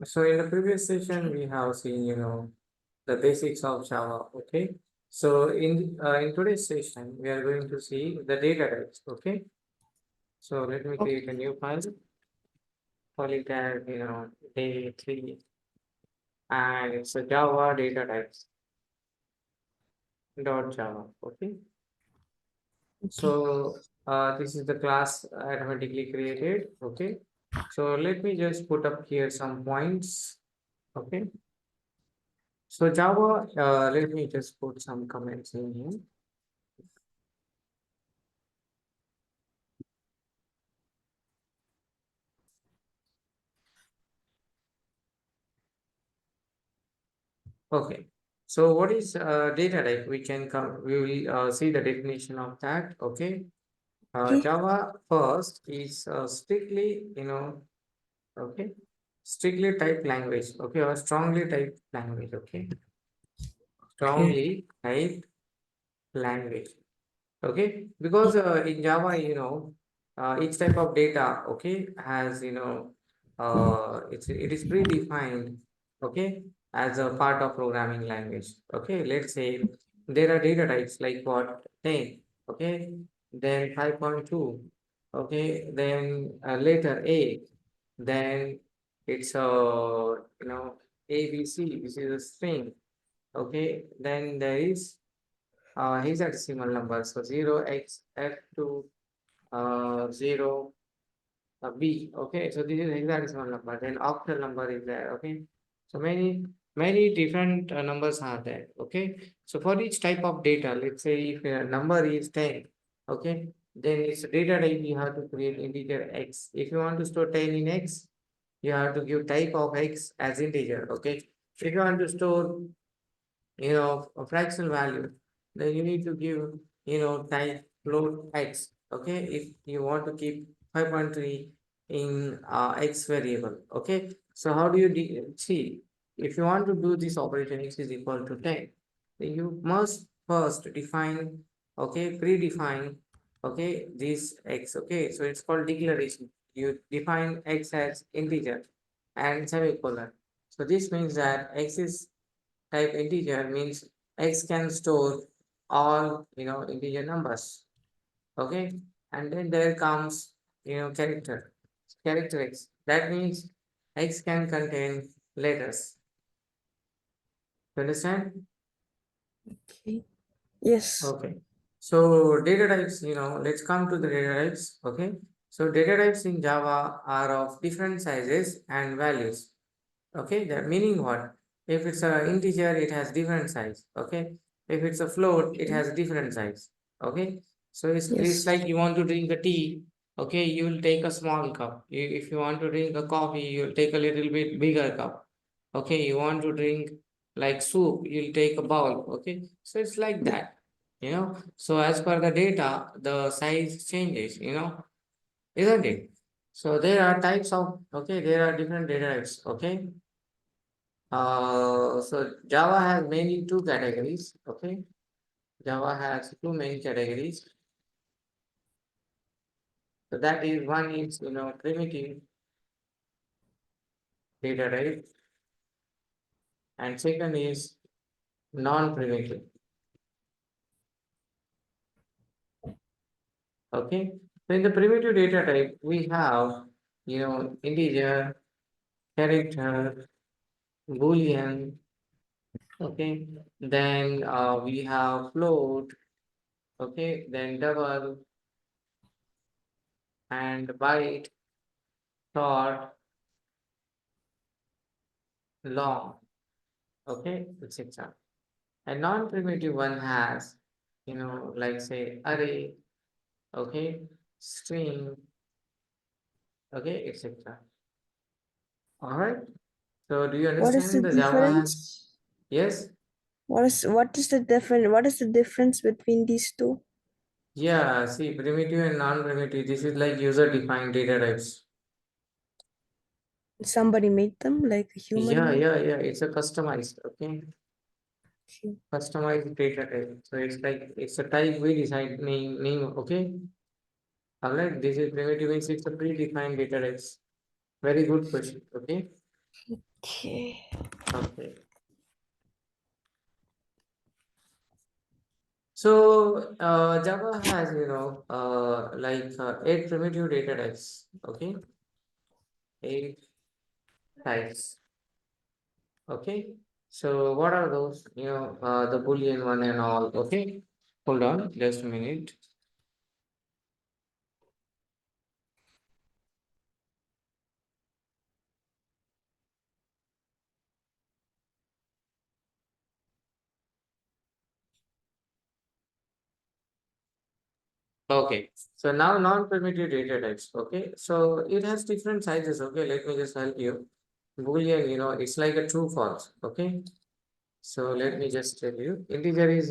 So in the previous session, we have seen, the basics of Java. Okay. So in today's session, we are going to see the data types. Okay. So let me Okay. create a new file, call it as, day three, and it's a Java data types dot Java. Okay. Okay. So this is the class automatically created. Okay. So let me just put up here some points. Okay. So Java, let me just put some comments in here. Okay. So what is data type? We will see the definition of that. Okay. Okay. Java first is strictly, okay, strictly typed language. Okay, or strongly typed language. Okay, Okay. strongly typed language. Okay, because in Java, each type of data, okay, has, it is predefined, okay, as a part of programming language. Okay, let's say there are data types like what 10, okay, then 5.2, okay, then later A, then it's ABC, which is a string, okay, then there is hexadecimal number. So 0xF2 0 B. Okay, so this is hexadecimal number. Then octal number is there. Okay, so many different numbers are there. Okay, so for each type of data, let's say if a number is 10, okay, then it's data type you have to create integer x. If you want to store 10 in x, you have to give type of x as integer. Okay, if you want to store a fractional value, then you need to give, type float x. Okay, if you want to keep 5.3 in x variable. Okay, so how do you see? If you want to do this operation, x is equal to 10, then you must first define, okay, predefine, okay, this x. Okay, so it's called declaration. You define x as integer and semicolon. So this means that x is type integer means x can store all, integer numbers. Okay, and then there comes, character x. That means x can contain letters. You understand? Okay. Yes. Okay, so data types, let's come to the data types. Okay, so data types in Java are of different sizes and values. Okay, the meaning what? If it's an integer, it has different size. Okay, if it's a float, it Okay. has different size. Okay, so it's Yes. like you want to drink a tea. Okay, you will take a small cup. If you want to drink a coffee, you'll take a little bit bigger cup. Okay, you want to drink like soup, you'll take a bowl. Okay, so it's like that. So as per the data, the size changes. Isn't it? So there are types of, okay, there are different data types. Okay, so Java has mainly two categories. Okay, Java has two main categories. So that is one is, primitive data type, and second is non-primitive. Okay, so in the primitive data type, we have, integer, character, boolean. Okay, then we have float. Okay, then double and byte, short, long. Okay, etc. A non-primitive one has, like say array, okay, string, okay, etc. All right. So do you What is the understand the Java has? difference? Yes. What is the difference between these two? Yeah. See, primitive and non-primitive. This is like user-defined data types. Somebody made them, like a human Yeah, made. yeah, yeah. It's a customized, okay, Okay. customized data type. So it's like it's a type we decide name. Okay. All right. This is primitive means it's a predefined data types. Very good question. Okay. Okay. Okay. So Java has, like eight primitive data types. Okay, eight types. Okay. So what are those? The Boolean one and all. Okay. Hold on, just a minute. Okay. So now non-primitive data types. Okay. So it has different sizes. Okay. Let me just help you. Boolean, it's like a true false. Okay. So let me just tell you. Integer is,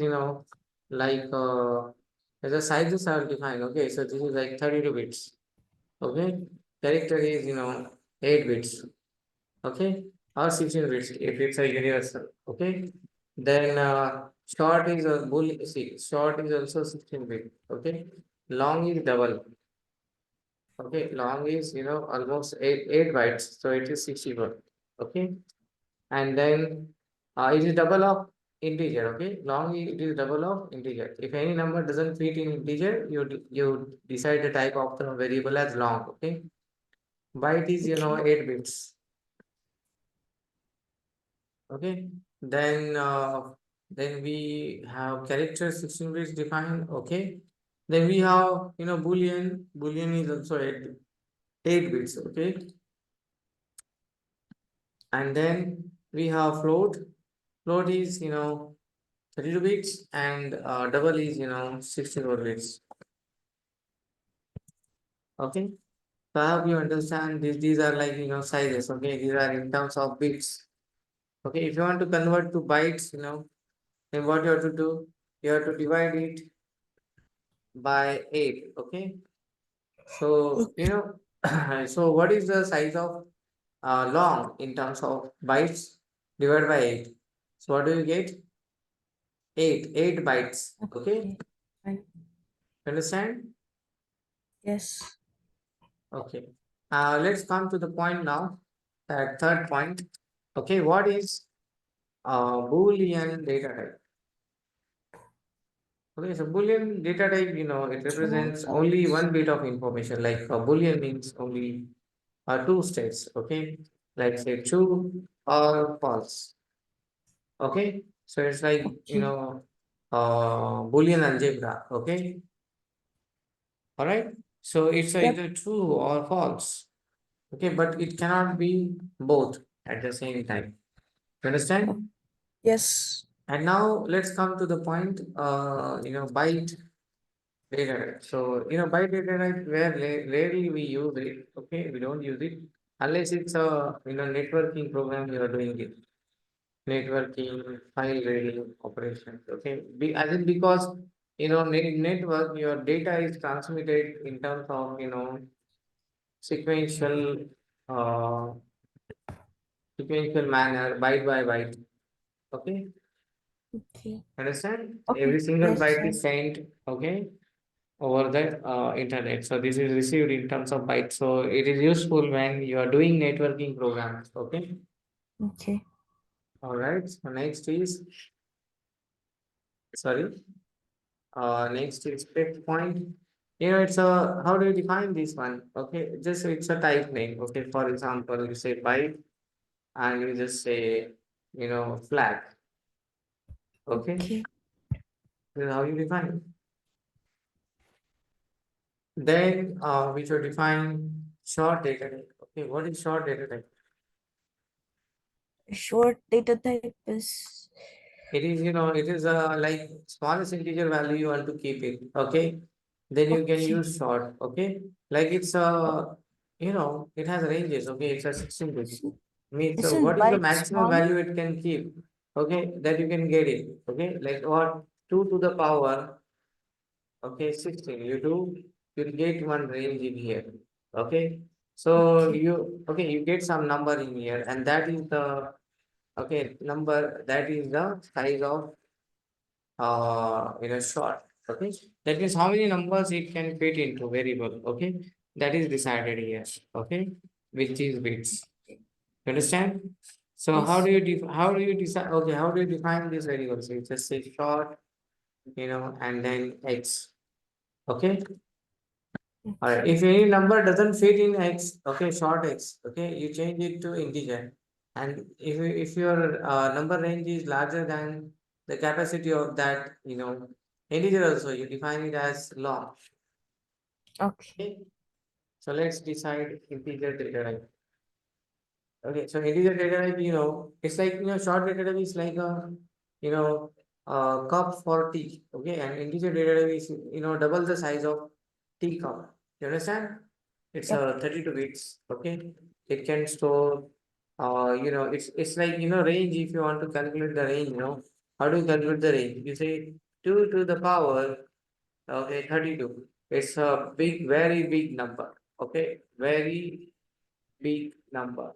like the sizes are defined. Okay. So this is like 32 bits. Okay. Character is, 8 bits. Okay. Or 16 bits if it's a universal. Okay. Then short is a bull. See, short is also 16 bit. Okay. Long is double. Okay. Long is, almost 8 bytes. So it is 64. Okay. And then it is double of integer. Okay, long it is double of integer. If any number doesn't fit in integer, you decide the type of the variable as long. Okay, byte is, Okay. 8 bits. Okay, then we have character 16 bits defined. Okay, then we have, boolean is also 8 bits. Okay, and then we have float is, 32 bits, and double is, 64 bits. Okay. So I hope you understand these are like, sizes. Okay. These are in terms of bits. Okay. If you want to convert to bytes, then what you have to do, you have to divide it by 8. Okay. So, Okay. so what is the size of long in terms of bytes divided by 8? So what do you get? 8 bytes. Okay. Okay. Fine. Understand? Yes. Okay. Let's come to the point now. That third point. Okay, what is Boolean data type? Okay, so Boolean data type, it True or represents only false? one bit of information. Like Boolean means only two states. Okay, like say true or false. Okay, so it's like, Okay. Boolean algebra. Okay, all right. So it's Yep. either true or false. Okay, but it cannot be both at the same time. You Oh, understand? yes. And now let's come to the point, byte data type. So, byte data type where rarely we use it. Okay, we don't use it unless it's a, networking program you are doing it. Networking, file reading operations. Okay, as in because, network, your data is transmitted in terms of, sequential, uh, sequential manner, byte by byte. Okay, Okay. understand? Every Okay. single Yes. byte is sent, okay, over the internet. So this is received in terms of bytes. So it is useful when you are doing networking programs. Okay. Okay. All right. So next is, sorry. Next is fifth point. It's a, how do you define this one? Okay, just it's a type name. Okay, for example, you say byte and you just say, flag. Okay, Okay. this is how you define it. Then we should define short data type. Okay, what is short data type? Short data type is It is a like smallest integer value you want to keep it. Okay, then you can okay. use short. Okay, like it's it has ranges. Okay, it's a 16 bit. It's, Means it's in what is the byte maximum small. value it can keep? Okay, that you can get it. Okay, like what 2 to the power. Okay, 16. You'll get one range in here. Okay, so Okay. you get some number in here, and that is the okay number, that is the size of short. Okay, that means how many numbers it can fit into variable. Okay, that is decided here. Okay, which is bits. You understand? So Yes. how do you decide? Okay, how do you define this variable? So you just say short, and then x. Okay. All right. Okay. If any number doesn't fit in x, okay, short x, okay, you change it to integer. And if your number range is larger than the capacity of that, integer also, you define it as long. Okay. Okay. So let's decide integer data type. Okay, so integer data type, it's like, short data type is like you know, cup for tea. Okay, and integer data type is, double the size of tea cup. You understand? It's Yep. 32 bits. Okay, it can store, it's like, range. If you want to calculate the range, how do you calculate the range? You say 2 to the power, okay, 32. It's a big, very big number. Okay, very big number.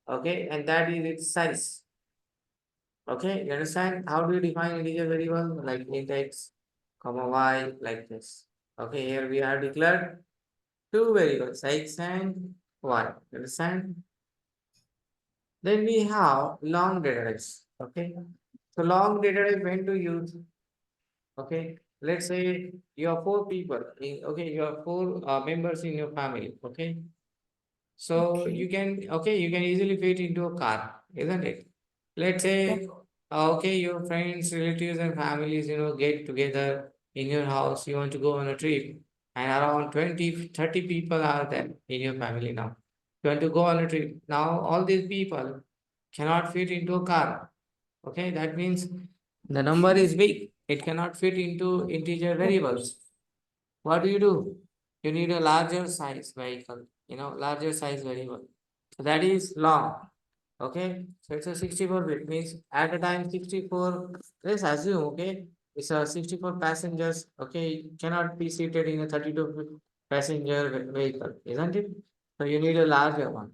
Okay, and that is its size. Okay, you understand? How do you define integer variable? Like int x, comma y, like this. Okay, here we have declared two variables, x and y. You understand? Then we have long data types. Okay, so long data type when to use? Okay, let's say you have four people. Okay, you have four members in your family. Okay, so Okay. you can easily fit into a car, isn't it? Let's Yep. say, okay, your friends, relatives, and families, get together in your house. You want to go on a trip, and around 20, 30 people are there in your family now. You want to go on a trip. Now, all these people cannot fit into a car. Okay, that means the number is Okay. big. It cannot fit into integer Yep. variables. What do? You need a larger size vehicle, larger size variable. So that is long. Okay, so it's a 64-bit, means at a time 64. Let's assume, okay, it's a 64 passengers. Okay, cannot be seated in a 32 passenger vehicle, isn't it? So you need a larger one,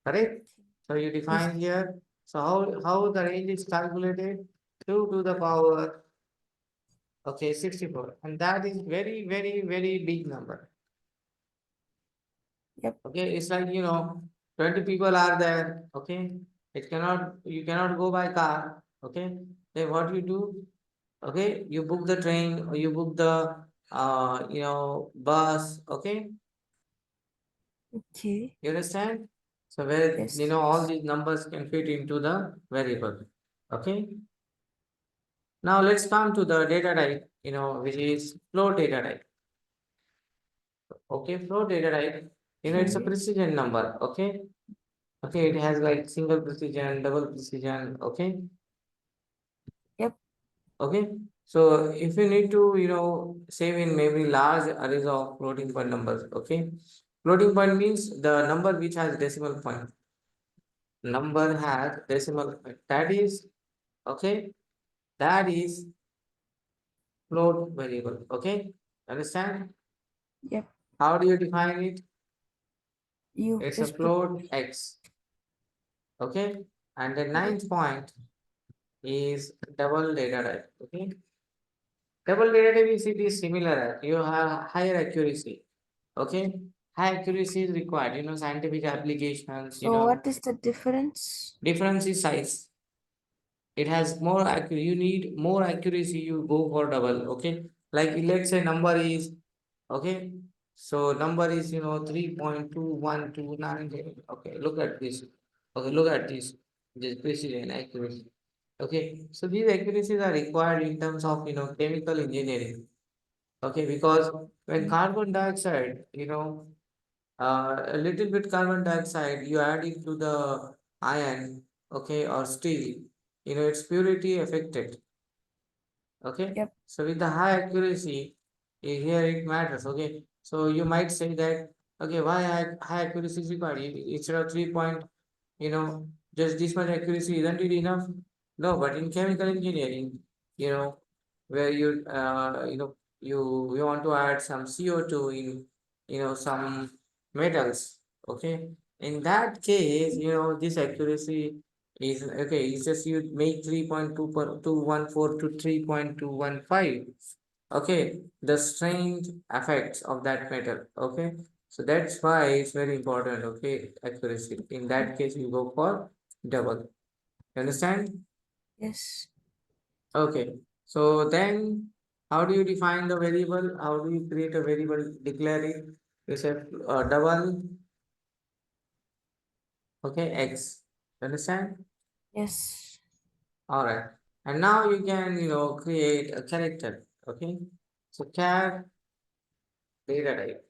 correct? So you Yes. define here. So how the range is calculated? 2 to the power, okay, 64, and that is very, very, very big number. Yep. Okay, it's like, 20 people are there. Okay, you cannot go by car. Okay, then what you do? Okay, you book the train or you book the bus. Okay, Okay. you understand? So where, Yes. all Yes. these numbers can fit into the variable. Okay, now let's come to the data type, which is float data type. Okay, float data type, it's a Okay. precision number. Okay. Okay, it has like single precision, double precision. Okay. Yep. Okay. So if you need to, save in memory large arrays of floating point numbers. Okay. Floating point means the number which has decimal point. Number has decimal point. That is, okay. That is float variable. Okay. Understand? Yep. How do you define it? You It's a just put. float x. Okay. And the Yep. ninth point is double data type. Okay. Double derivative is similar. You have higher accuracy. Okay. High accuracy is required. Scientific applications, So what is the difference? difference is size. It has more accuracy. You need more accuracy, you go for double. Okay. Like let's say number is, okay. So number is, 3.2129. Okay. Look at this. Okay. Look at this. This precision accuracy. Okay. So these accuracies are required in terms of, chemical engineering. Okay, because when Okay. carbon dioxide, a little bit carbon dioxide, you add it to the iron, okay, or steel, its purity affected. Okay, Yep. so with the high accuracy, here it matters. Okay, so you might say that, okay, why high accuracy is required? Instead of 3 point, just this much accuracy, isn't it enough? No, but in chemical engineering, you know, where you want to add some CO2 in, some metals. Okay, in that case, this accuracy is okay. It's just you make 3.214 to 3.215. Okay, the strange effects of that metal. Okay, so that's why it's very important. Okay, accuracy. In that case, you go for double. You understand? Yes. Okay. So then, how do you define the variable? How do you create a variable? Declare it. You say double. Okay, x. You understand? Yes. All right. And now you can, create a character. Okay. So char data type.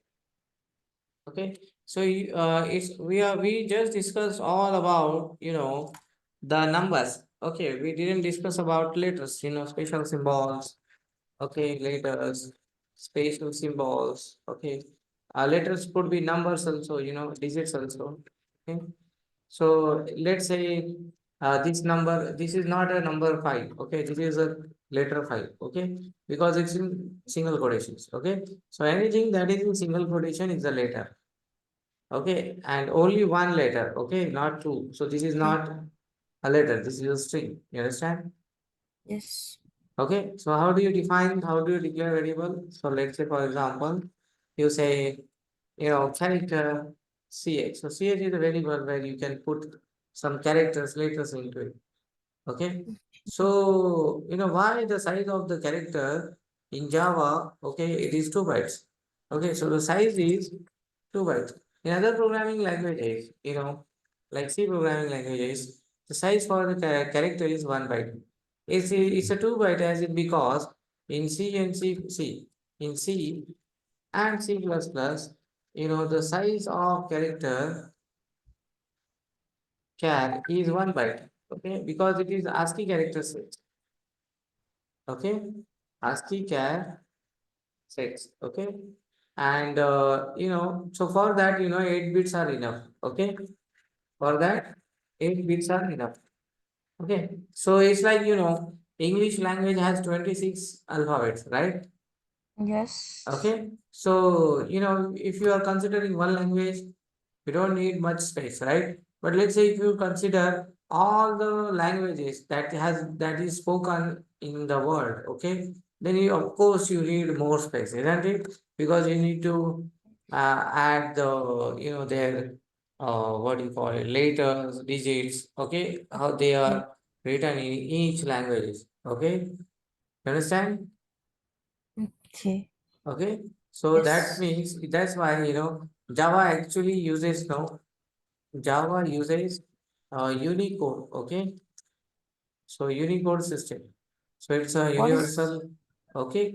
Okay. So we just discussed all about the numbers. Okay. We didn't discuss about letters. Special symbols. Okay. Letters, spatial symbols. Okay. Letters could be numbers also. Digits also. Okay. So let's say this is not a number five, okay? This is a letter five, okay? Because it's in single quotations, okay? So anything that is in single quotation is a letter, okay? And only one letter, okay? Not two. So this is Okay. not a letter, this is a string. You understand? Yes. Okay, so how do you declare variable? So let's say, for example, you say, character ch. So ch is a variable where you can put some characters, letters into it. Okay, so why the size of the character in Java? Okay, it is 2 bytes. Okay, so the size is 2 bytes. In other programming languages, like C programming languages, the size for the character is 1 byte. It's a 2 byte as it because in C and in C and C++, the size of character char is 1 byte. Okay, because it is ASCII character set. Okay, ASCII char sets. Okay, and so for that 8 bits are enough. Okay, for that 8 bits are enough. Okay, so it's like English language has 26 alphabets, right? Yes. Okay, so if you are considering one language, you don't need much space, right? But let's say if you consider all the languages that is spoken in the world, okay, then of course you need more space, isn't it? Because you need to add the their what do you call it, letters, digits, okay, how they Okay. are written in each language, okay, you understand? Okay. Okay, so that Yes. means that's why Java actually uses Java uses Unicode. Okay, so Unicode system. So it's a What is universal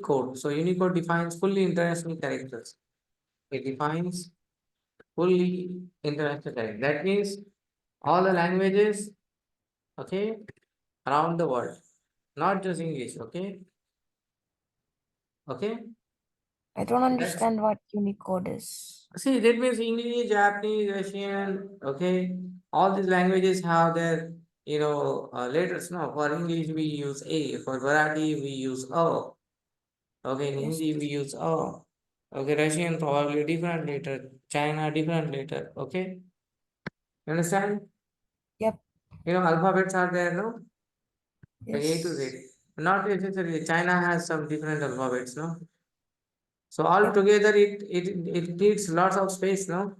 code. So Unicode defines fully international characters. It defines fully international characters. That means all the languages, okay, around the world, not just English. Okay, okay. I don't That's understand what Unicode is. See, that means English, Japanese, Russian, okay, all these languages have their, letters. No, for English we use A, for Marathi we use O, okay, in Yes. Hindi we use O, okay, Russian probably different letter, China different letter, okay, you understand? Yep. Alphabets are there, no, like A to Yes. Z. Not necessarily, China has some different alphabets, no? So Yep. altogether it needs lots of space, no?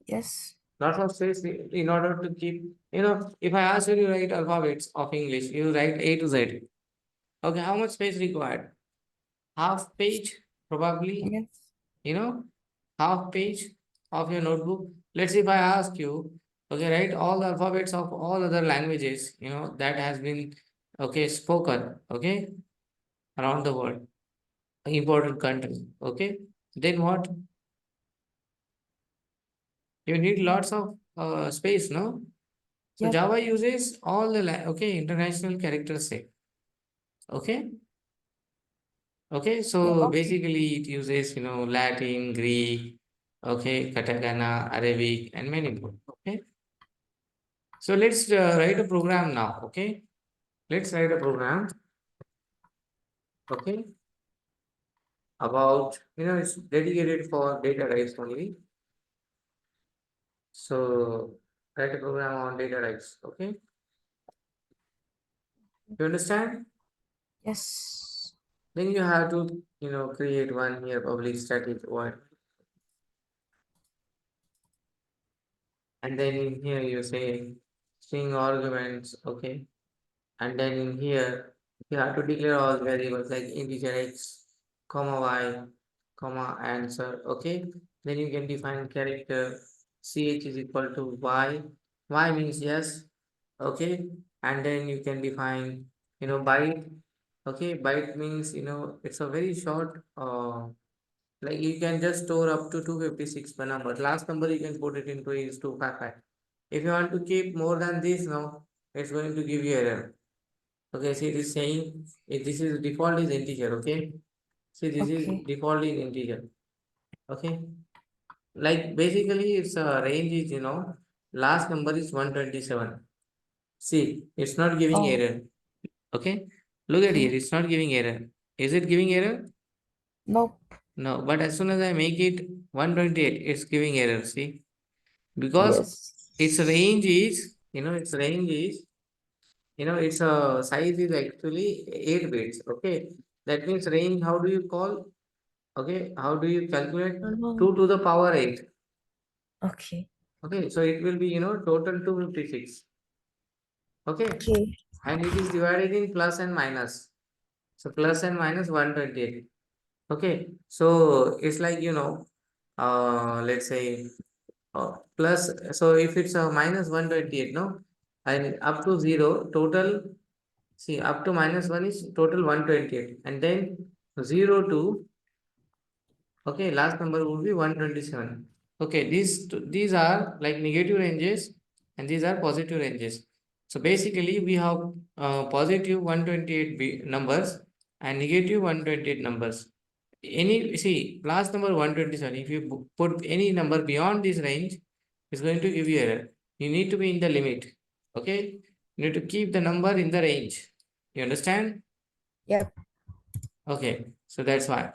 Yes. Lots of space in order to keep, if I ask you to write alphabets of English, you write A to Z. Okay, how much space required? Half page, probably, Yes. you know, half page of your notebook. Let's say if I ask you, okay, write all the alphabets of all other languages, that has been, okay, spoken, okay, around the world, important country, okay, then what? You need lots of space, no? So Yep. Java uses all the international character set. Okay. Okay. Yep. So Okay. basically it uses Latin, Greek, okay, katakana, Arabic, and many more. Okay. So let's write a program now. Okay. Let's write a program. Okay. About it's dedicated for data types only. So write a program on data types. Okay. You understand? Yes. Then you have to create one here public static void. And then in here you say string arguments, okay? And then in here, you have to declare all variables like integer x, comma y, comma answer, okay? Then you can define character ch is equal to y means yes, okay? And then you can define, byte, okay? Byte means, it's a very short, like you can just store up to 256 per number. Last number you can put it into is 255. If you want to keep more than this, no, it's going to give you error. Okay, see it is saying if this is default is integer, okay? See this is Okay. default is integer, okay? Like basically it's a range is last number is 127. See, it's not giving Oh, error, okay? Look at here, okay. it's not giving error. Is it giving error? Nope. No, but as soon as I make it 128, it's giving error, see? Because its range Yes. is, its size is actually 8 bits, okay? That means range, how do you call? Okay, how do you calculate? 2 to the power 8. Okay. Okay, so it will be, total 256. Okay, Okay. and it is divided in plus and minus. So plus and minus 128. Okay, so it's like, let's say plus, so if it's a minus 128, no, and up to 0, total, see, up to minus 1 is total 128, and then 0 to, okay, last number would be 127. Okay, these are like negative ranges and these are positive ranges. So basically we have positive 128 numbers and negative 128 numbers. Any, see, last number 127, if you put any number beyond this range, it's going to give you error. You need to be in the limit. Okay, you need to keep the number in the range. You understand? Yep. Okay, so that's why.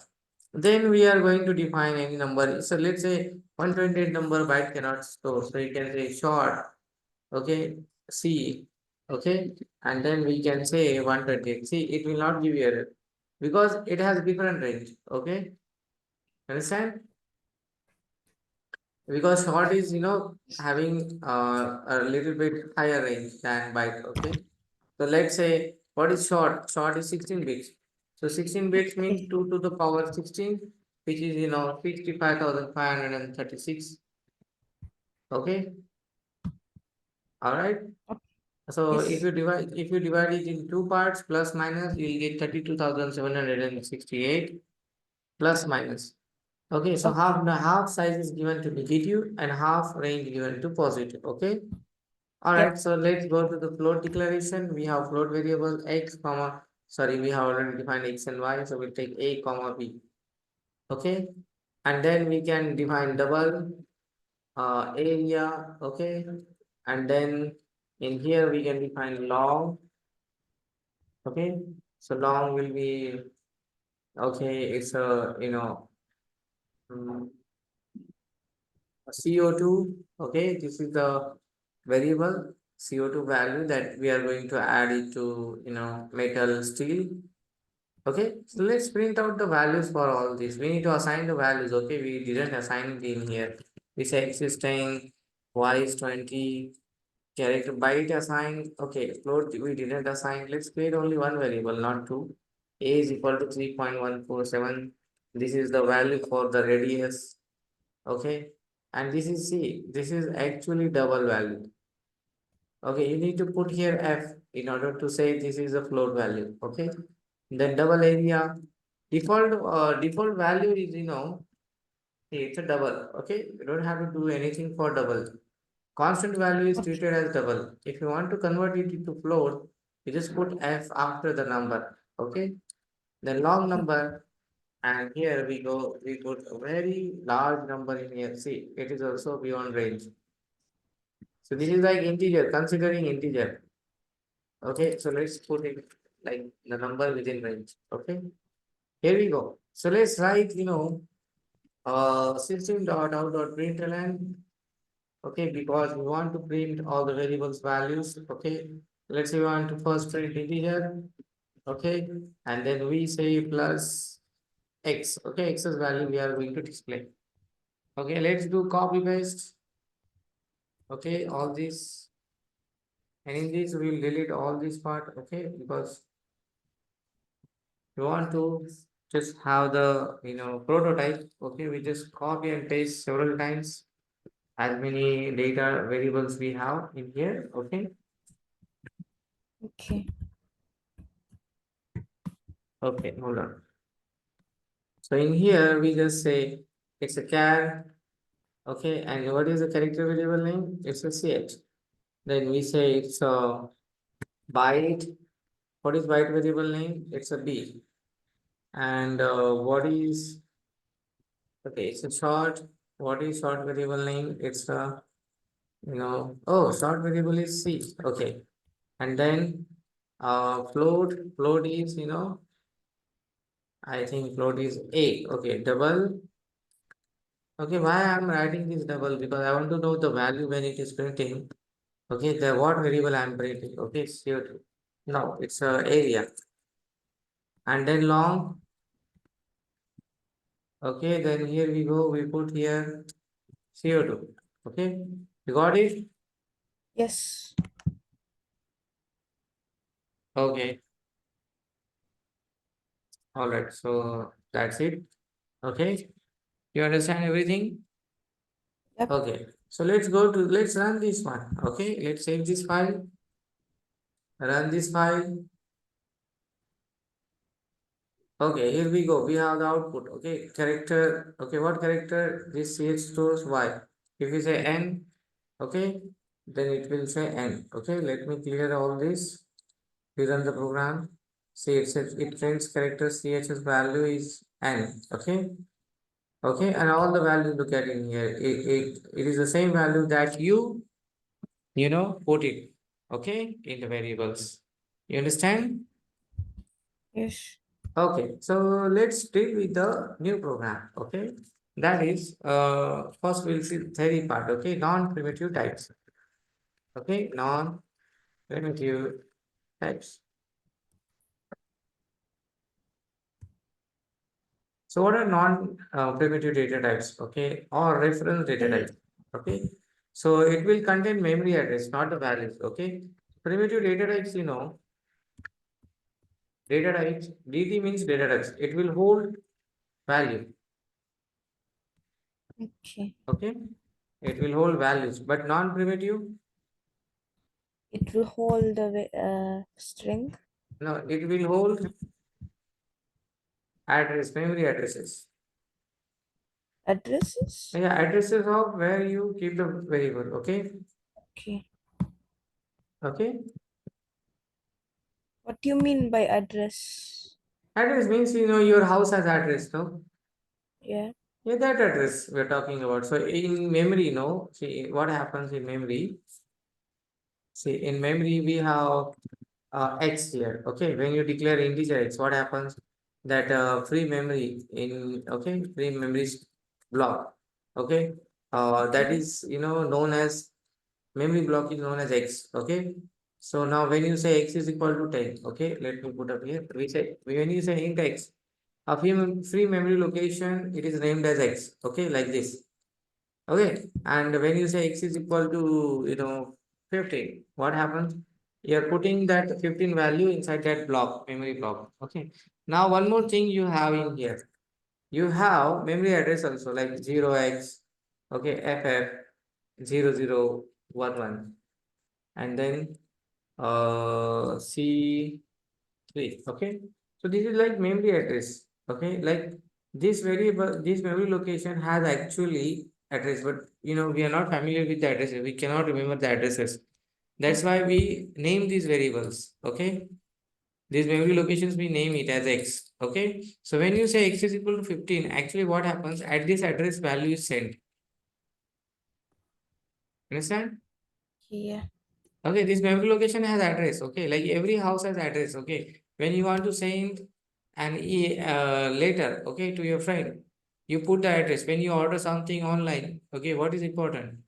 Then we are going to define any number. So let's say 128 number byte cannot store. So you can say short, okay, C, okay, and then we can say 128. See, it will not give you error because it has different range. Okay, understand? Because short is, having a little bit higher range than byte. Okay, so let's say what is short? Short is 16 bits. So 16 bits means Okay. 2 to the power 16, which is 65,536. Okay, all right. So Yes. if you divide it in two parts, plus minus, you will get 32,768 plus minus. Okay, so Okay. half size is given to negative and half range given to positive. Okay. All right, Yep. so let's go to the float declaration. We have float variable x, comma, sorry, we have already defined x and y, so we'll take a, comma, b. Okay, and then we can define double area. Okay, and then in here we can define long. Okay, so long will be, okay, it's a, mm, CO2. Okay, this is the variable CO2 value that we are going to add it to, metal steel. Okay, so let's print out the values for all this. We need to assign the values. Okay, we didn't assign it in here. We say x is 10, y is 20, character byte assigned. Okay, float we didn't assign. Let's create only one variable, not two. A is equal to 3.147. This is the value for the radius. Okay, and this is C. This is actually double value. Okay, you need to put here F in order to say this is a float value. Okay, then double area. Default value is, it's a double. Okay, you don't have to do anything for double. Constant value is Okay. treated as double. If you want to convert it into float, you just put F after the number. Okay, then long number, and here we go. We put a very large number in here. See, it is also beyond range. So this is like integer, considering integer. Okay, so let's put it like the number within range. Okay, here we go. So let's write, system dot out dot println. Okay, because we want to print all the variables values. Okay, let's say we want to first print integer. Okay, and then we say plus x. Okay, x's value we are going to display. Okay, let's do copy paste. Okay, all this. And in this, we will delete all this part, okay? Because we want to just have the, prototype, okay? We just copy and paste several times as many data variables we have in here, okay? Okay. Okay, hold on. So in here, we just say it's a char, okay? And what is the character variable name? It's a ch. Then we say it's a byte. What is byte variable name? It's a b. And what is, okay, it's a short. What is short variable name? It's a, oh, short variable is c. Okay. And then float is, I think float is a. Okay, double. Okay, why I'm writing this double? Because I want to know the value when it is printing. Okay, the what variable I'm printing. Okay, CO2. No, it's a area. And then long. Okay, then here we go. We put here CO2. Okay, you got it? Yes. Okay, all right. So that's it. Okay, you understand everything? Yep. Okay, so let's run this one. Okay, let's save this file, run this file. Okay, here we go. We have the output. Okay, character. Okay, what character? This CH stores Y. If we say N, okay, then it will say N. Okay, let me clear all this. We run the program. See, it says it prints character CH's value is N. Okay, okay, and all the values look at in here. It is the same value that you put it. Okay, in the variables. You understand? Yes. Okay, so let's deal with the new program. Okay, that is first we'll see the theory part. Okay, non-primitive types. Okay, non-primitive types. So what are non-primitive data types? Okay, or reference data L. types. Okay, so it will contain memory address, not the values. Okay, primitive data types. Data types. DT means data types. It will hold value. Okay. Okay, it will hold values, but non-primitive. It will hold the string No, it will hold memory addresses. addresses. Yeah, addresses of where you keep the variable. Okay, Okay. okay. What do you mean by address? Address means your house has address, no? Yeah. Yeah, that address we're talking about. So in memory, no. See what happens in memory. See in memory we have x here. Okay, when you declare integer x, what happens? That free memory in free memory block. Okay, that Okay. is known as memory block is known as x. Okay, so now when you say x is equal to 10, okay, let me put up here. We say when you say int x, a free memory location it is named as x. Okay, like this. Okay, and when you say x is equal to 15, what happens? You're putting that 15 value inside that block, memory block. Okay. Now one more thing you have in here. You have memory address also like 0x, okay, FF0011, and then C3. Okay. So this is like memory address. Okay, like this variable, this memory location has actually address, but we are not familiar with the addresses. We cannot remember the addresses. That's why we name these variables. Okay, these memory locations we name it as x. Okay, so when you say x is equal to 15, actually what happens at this address value is sent. Understand? Yeah. Okay, this memory location has address. Okay, like every house has address. Okay, when you want to send letter, okay, to your friend, you put the address. When you order something online, okay, what is important?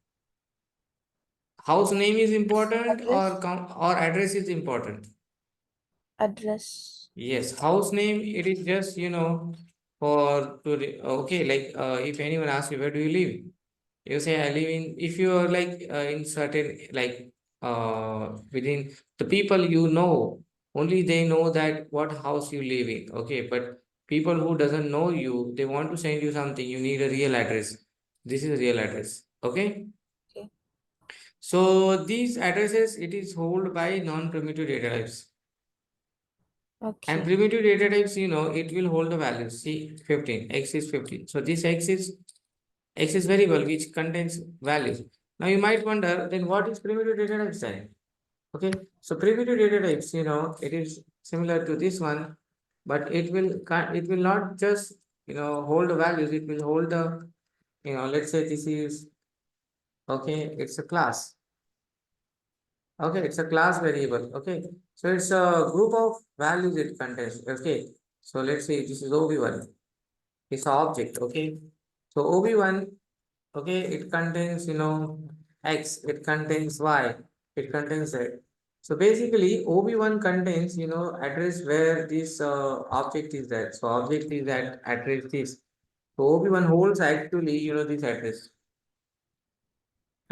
House name is important or Address. or address is important? Address. Yes, house name it is just for okay, like if anyone asks you where do you live, you say I live in, if you are like in certain like within the people you know, only they know that what house you live in. Okay, but people who doesn't know you, they want to send you something, you need a real address. This is a real address. Okay, Okay. so these addresses, it is held by non-primitive data types. And Okay. primitive data types, it will hold the values. See, 15, x is 15. So this x is variable which contains values. Now you might wonder, then what is primitive data type then? Okay, so primitive data types, it is similar to this one, but it will not just hold the values. It will hold the let's say this is okay. It's a class. Okay, it's a class variable. Okay, so it's a group of values it contains. Okay, so let's say this is OB1. It's an object. Okay, so OB1. Okay, it contains X. It contains Y. It contains Z. So basically, OB1 contains address where this object is there. So object is that address this. So OB1 holds actually this address.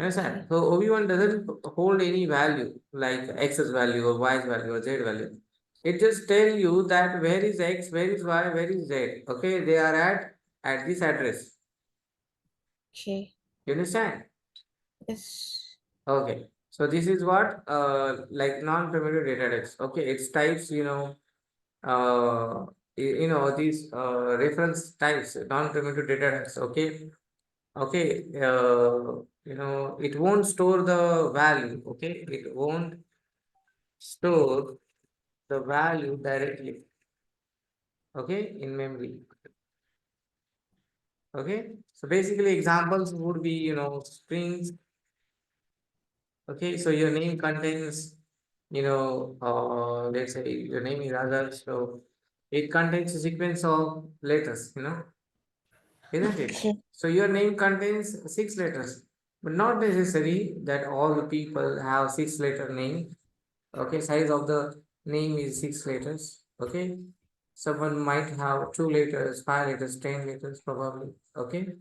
Okay. Understand? So OB1 doesn't hold any value like X's value or Y's value or Z value. It just tell you that where is X, where is Y, where is Z. Okay, they are at this address. Okay. You understand? Yes. Okay. So this is what like non-primitive data types. Okay, it's types, these reference types, non-primitive data types. Okay. Okay, it won't store the value. Okay, it won't store the value directly. Okay, in memory. Okay, so basically examples would be strings. Okay, so your name contains let's say your name is Azhar, so it contains a sequence of letters, isn't it? Okay. So your name contains 6 letters, but not necessary that all the people have 6 letter name. Okay, size of the name is 6 letters. Okay, someone might have 2 letters, 5 letters, 10 letters, probably. Okay,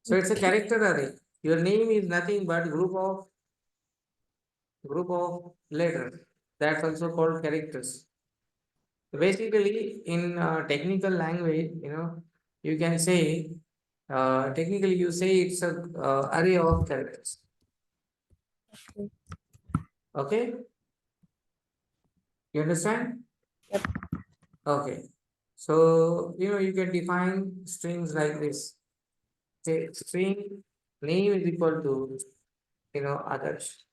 so it's a Okay. character array. Your name is nothing but group of letters. That's also called characters. Basically, in technical language, you can say, technically you say it's a array of characters. Okay. Okay, you understand? Yep. Okay, so you can define strings like this. Say string name is equal to others.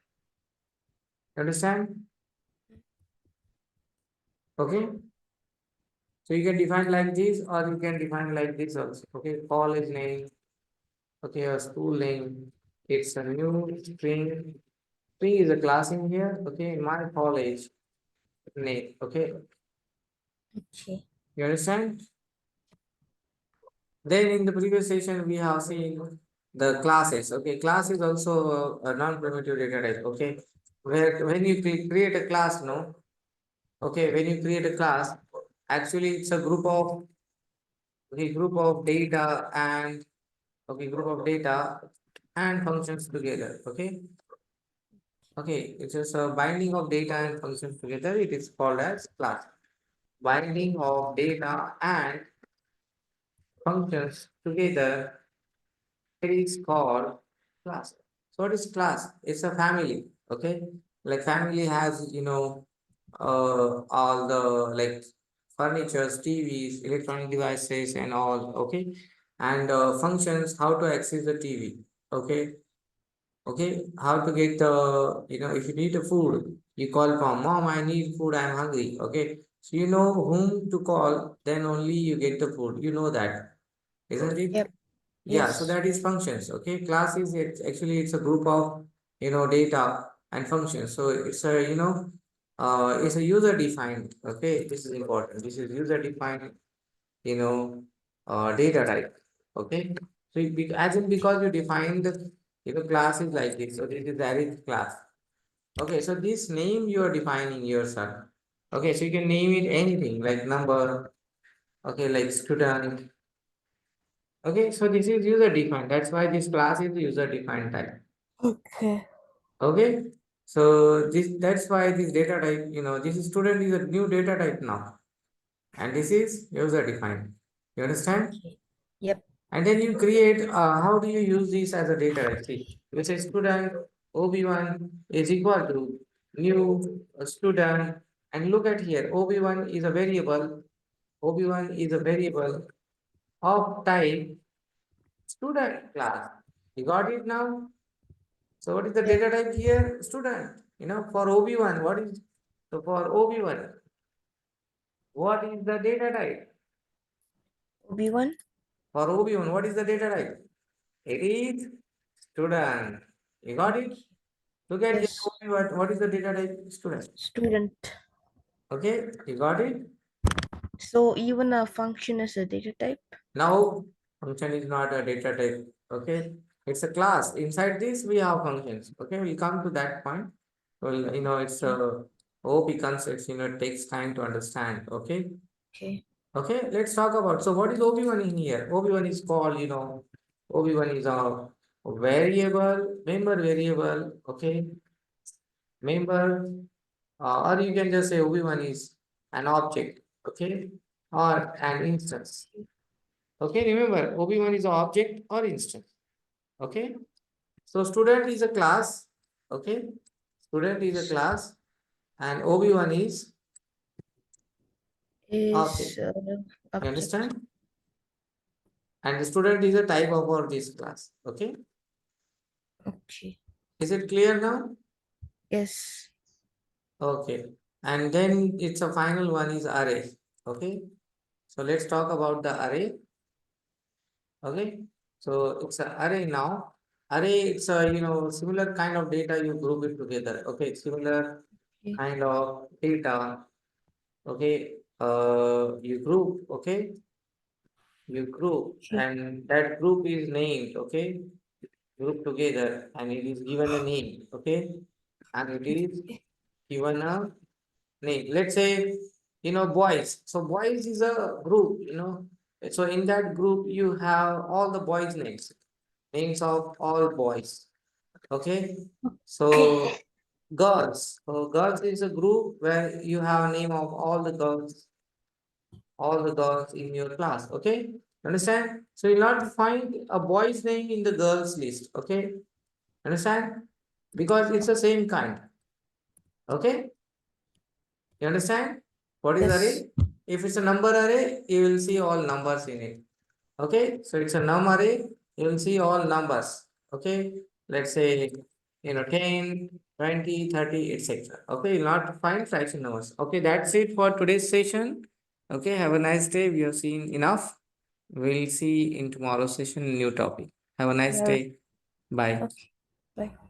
Understand? Okay, so you can define like this, or you can define like this also. Okay, college name. Okay, a school name. It's a new string. String is a class in here. Okay, in my college name. Okay, Okay. you understand? Then in the previous session we have seen the classes. Okay, class is also a non-primitive data type. Okay, where when you create a class, no. Okay, when you create a class, actually it's a group of data and functions together. Okay. Okay, it's just a binding of data and functions together. It is called as class. Binding of data and functions together, it is called class. So what is class? It's a family. Okay, like family has all the like furnitures, TVs, electronic devices, and all. Okay, and functions, how to access the TV. Okay, okay, how to get the if you need the food, you call mom, I need food, I'm hungry. Okay, so you know whom to call, then only you get the food, that, isn't it? Yep. Yeah, so Yes. that is functions. Okay, class is it's a group of data and functions. So it's a user defined. Okay, this is important. This is user defined you know data type. Okay, so as in because you define the class is like this, so this is array class. Okay, so this name you are defining yourself. Okay, so you can name it anything like number. Okay, like student. Okay, so this is user defined. That's why this class is user defined type. Okay. Okay, So that's why this data type, this student is a new data type now. And this is user defined. You understand? Okay. Yep. And then you create, how do you use this as a data type? See, you say student OB1 is equal to new student, and look at here, OB1 is a variable, OB1 is a variable of type student class. You got it now? So what is the Yep. data type here? Student. For OB1, what is, so for OB1, what is the data type? OB1. For OB1, what is the data type? It is student. You got it? Look at here, Yes. what is the data type? Student. Student. Okay, you got it? So even a function is a data type. Now, function is not a data type. Okay, it's a class. Inside this, we have functions. Okay, we'll come to that point. Well, it's Okay. OP concepts, it takes time to understand. Okay. Okay. Okay, let's talk about. So, what is OB1 in here? OB1 is called, OB1 is a variable, member variable. Okay, member, or you can just say OB1 is an object. Okay, or an instance. Okay, remember OB1 is an object or instance. Okay, so student is a class. Okay, student is a Yes. class, and OB1 is Is object. You object. understand? And the student is a type of our this class. Okay, Okay. is it clear now? Yes. Okay, and then it's a final one is array. Okay, so let's talk about the array. Okay, so it's an array now. Array, it's a similar kind of data, you group it together. Okay, similar Okay. kind of data. Okay, you group. Okay, you group, Okay. and that group is named. Okay, group together, and it is given a name. Okay, and it is Okay. given a name. Let's say, boys. So boys is a group. So in that group you have all the boys' names of all boys. Okay, Okay. so girls. So girls is a group where you have a name of all the girls in your class. Okay, understand? So you'll not find a boy's name in the girls list. Okay, understand? Because it's the same kind. Okay, you understand? What is Yes. array? If it's a number array, you will see all numbers in it. Okay, so it's a num array, you will see all numbers. Okay, let's say 10, 20, 30, etc. Okay, you'll not find fraction numbers. Okay, that's it for today's session. Okay, have a nice day. We have seen enough. We'll see in tomorrow's session new topic. Have a nice Yeah. day. Bye. Okay. Bye.